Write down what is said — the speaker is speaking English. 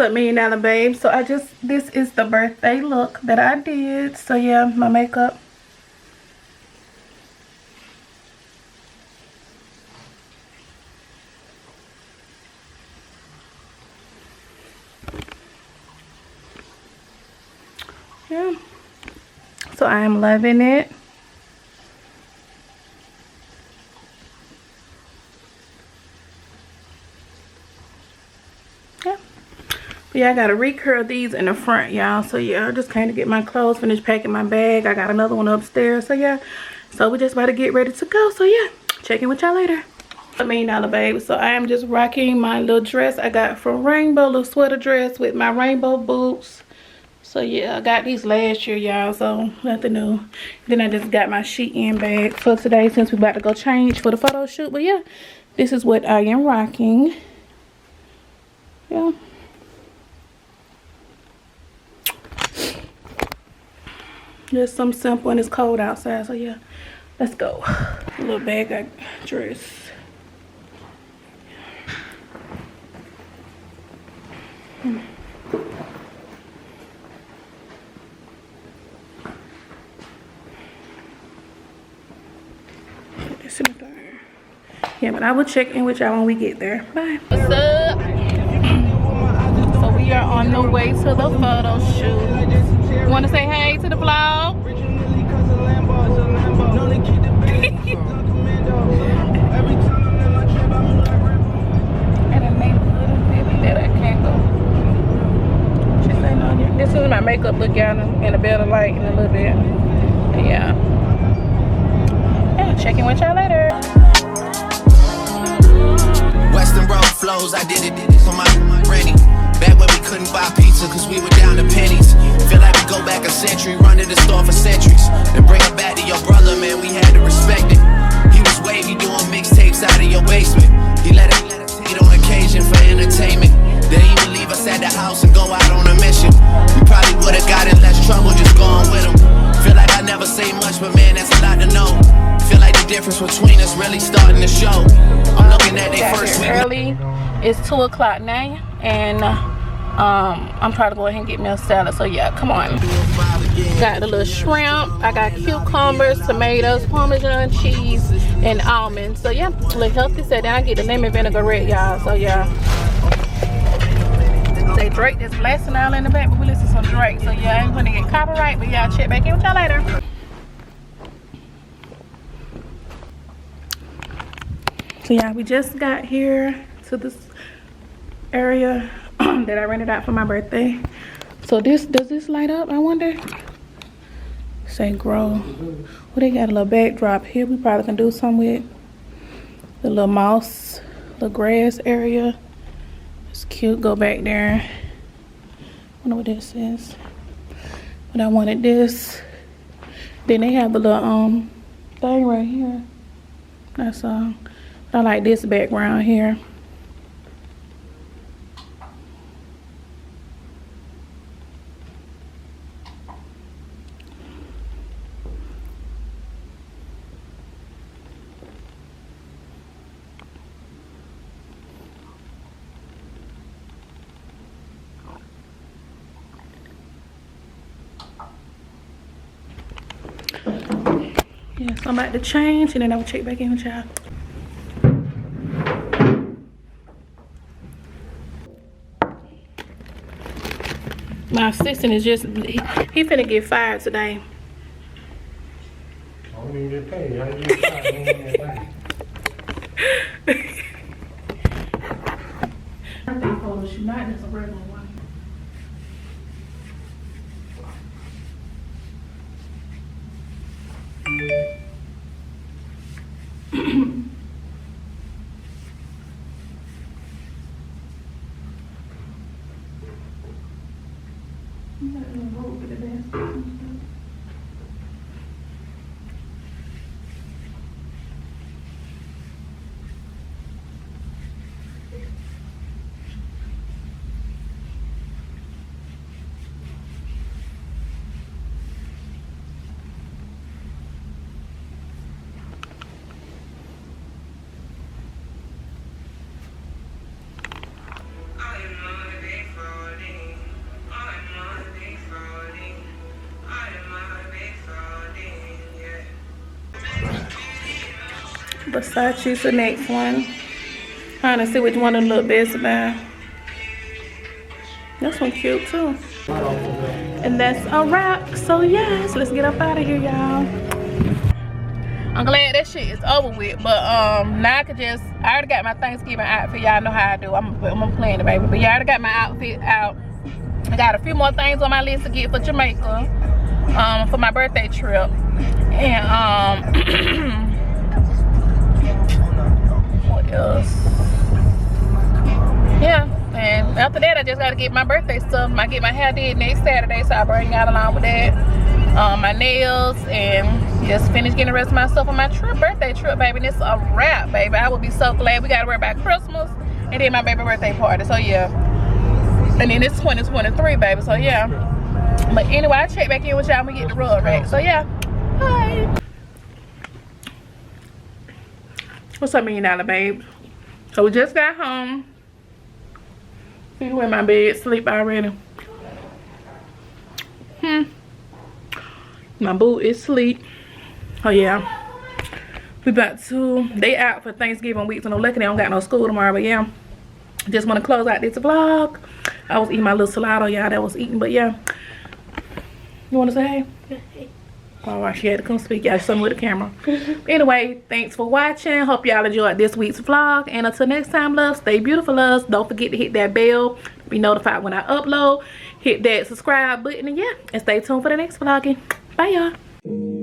up, $1 Million Babe? So this is the birthday look that I did. So yeah, my makeup. Yeah. So I am loving it. Yeah. But yeah, I gotta recurl these in the front, y'all. So yeah, I just came to get my clothes, finished packing my bag. I got another one upstairs. So yeah. So we're just about to get ready to go. So yeah, check in with y'all later. $1 Million Babe. So I am just rocking my little dress I got from Rainbow, little sweater dress with my rainbow boots. So yeah, I got these last year, y'all, so nothing new. Then I just got my Shein bag for today since we're about to go change for the photo shoot. But yeah, this is what I am rocking. Yeah. Just some simple, and it's cold outside, so yeah, let's go. A little bag I dress. Yeah, but I will check in with y'all when we get there. Bye. What's up? So we are on the way to the photo shoot. Want to say hey to the vlog? And a neighborhood that I can't go. She said no. This is my makeup look, y'all, in a better light in a little bit. Yeah. Yeah, check in with y'all later. Western road flows, I did it for my granny. Back when we couldn't buy pizza cause we were down to pennies. Feel like we go back a century, run to the store for centuries. Then bring it back to your brother, man, we had to respect it. He was wavy doing mixtapes out of your basement. He let it hit on occasion for entertainment. Then he would leave us at the house and go out on a mission. We probably would've got in less trouble just going with him. Feel like I never say much, but man, that's a lot to know. Feel like the difference between us really starting to show. I'm looking at their first week. Early, it's 2 o'clock now, and I'm trying to go ahead and get me a salad. So yeah, come on. Got the little shrimp. I got cucumbers, tomatoes, Parmesan cheese, and almonds. So yeah, a little healthy. So then I get the lemon vinaigrette, y'all. So yeah. Say Drake is blasting all in the back, but we listen to some Drake. So yeah, I ain't gonna get copyright, but y'all check back in with y'all later. So yeah, we just got here to this area that I rented out for my birthday. So does this light up, I wonder? Say grow. Well, they got a little backdrop here. We probably can do something with the little moss, the grass area. It's cute. Go back there. I wonder what this is. But I wanted this. Then they have the little thing right here. That's all. I like this background here. Yeah, so I'm about to change and then I will check back in with y'all. My assistant is just, he finna get fired today. I don't even get paid. How you get fired? I don't even get paid. Birthday photo shoot, not just a regular one. Versace's the next one. Trying to see which one to look best about. This one cute too. And that's a wrap. So yes, let's get up out of here, y'all. I'm glad that shit is over with. But now I could just, I already got my Thanksgiving outfit. Y'all know how I do. I'm playing it, baby. But y'all already got my outfit out. I got a few more things on my list to get for Jamaica. For my birthday trip. And what else? Yeah, and after that I just gotta get my birthday stuff. I get my hair did next Saturday, so I bring y'all along with that. My nails, and just finish getting the rest of my stuff on my trip, birthday trip, baby. And it's a wrap, baby. I will be so glad. We gotta worry about Christmas and then my baby birthday party. So yeah. And then it's 2023, baby. So yeah. But anyway, I'll check back in with y'all when we get the rug rack. So yeah. Bye. What's up, $1 million babe? So we just got home. See who in my bed sleep already. My boo is asleep. Oh yeah. We about to, they out for Thanksgiving week, so no lucky they don't got no school tomorrow. But yeah, just want to close out this vlog. I was eating my little salado, y'all, that was eating. But yeah, you want to say hey? All right, she had to come speak. Y'all, something with the camera. Anyway, thanks for watching. Hope y'all enjoyed this week's vlog. And until next time, love, stay beautiful, loves. Don't forget to hit that bell. Be notified when I upload. Hit that subscribe button. And yeah, and stay tuned for the next vlogging. Bye, y'all.